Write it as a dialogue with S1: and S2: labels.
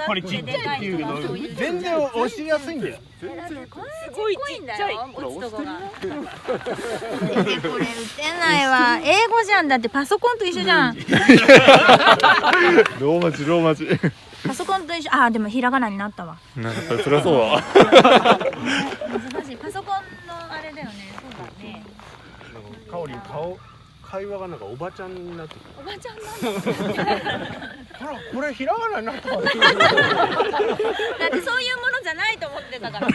S1: これちっちゃいっていうけど全然押しやすいんだよ。
S2: すごいちっちゃい。落ちとこが。これ打てないわ。英語じゃん。だってパソコンと一緒じゃん。
S3: ローマ字ローマ字。
S2: パソコンと一緒。あ、でもひらがなになったわ。
S3: なんかそりゃそうだわ。
S2: 難しい。パソコンのあれだよね。そうだね。
S1: かおりん会話がなんかおばちゃんになってくる。
S2: おばちゃんなんだ。
S1: ほらこれひらがなになったわ。
S2: だってそういうものじゃないと思ってたから。